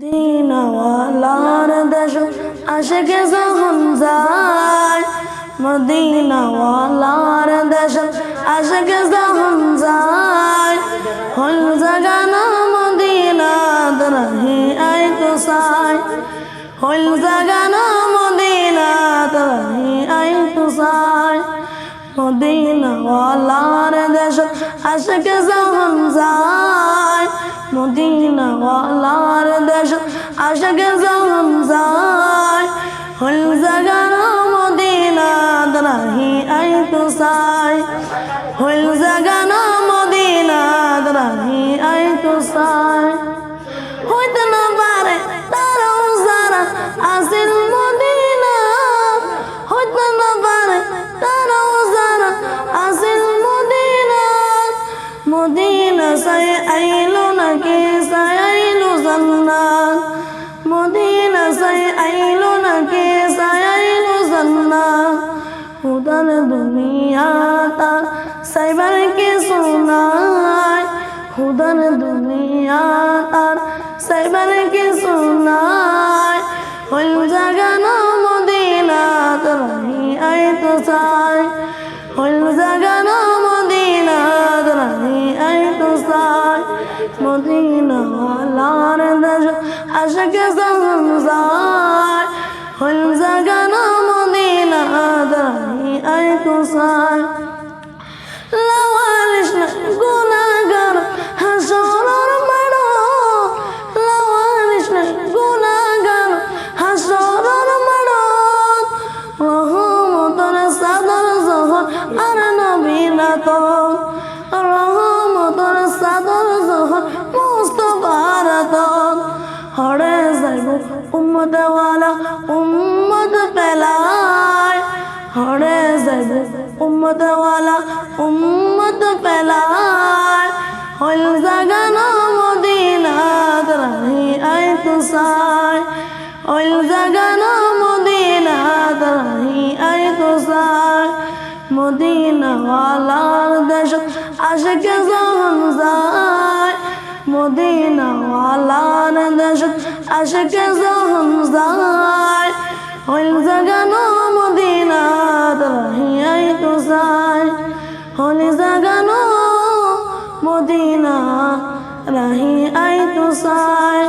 মদিনাওয়ালার দেশ আশিকে যখন যায়, মদিনাওয়ালার দেশ আশিকে যখন যায়, হল জাগানা মদিনাত রহি আই তো সাই, হল জাগানা মদিনাত রহি আই তো সাই। মদিনাওয়ালার দেশ আশিকে যখন যায়, মদিনাওয়ালার দেশ আশিকে যখন যায়, হল জাগানা মদিনাত রহি আই তো সাই, হল জাগানা মদিনাত রহি আই তো সাই। হইতে না পারে তারাও যারা আসিল মদিনা, হইতে না পারে তারাও যারা আসিল মদিনা, মদিনা সাই আইলো নাকি সাই আইলো জান্নাত, মদিনা সাই আইলো নাকি সাই আইলো জান্নাত। উদার দুনিয়া তার সাইবার কিছু নাই, উদার দুনিয়া তার সাইবার কিছু নাই, হল জাগানা মদিনাত রহি আই তো সাই, হল জাগানা মদিনাত রহি আই তো সাই। মদিনাওয়ালার দেশ আশিকে যখন যায়, হল জাগানা মদিনাত রহি আই তো সাই। লাওয়ারিস না গুনাহগার হাসরের মাঠে, লাওয়ারিস না গুনাহগার হাসরের মাঠে, রহমতের চাদর যখন আর নবী নাত, রহমতের চাদর যখন মুস্তাফার হাত, হরে যাইব উম্মতওয়ালা উম্মত পেলায়, হরে যাইব উম্মতওয়ালা উম্মত পেলায়, হল জাগানা মদিনাত রহি আই তো সাই, হল জাগানা মদিনাত রহি আই তো সাই। মদিনাওয়ালার দেশ আশিকে যখন যায়, মদিনাওয়ালার দেশ আশিকে যখন যায়, হল জাগানা মদিনাত রহি আই তো সাই, হল জাগানা মদিনা রহি আই তো সাই।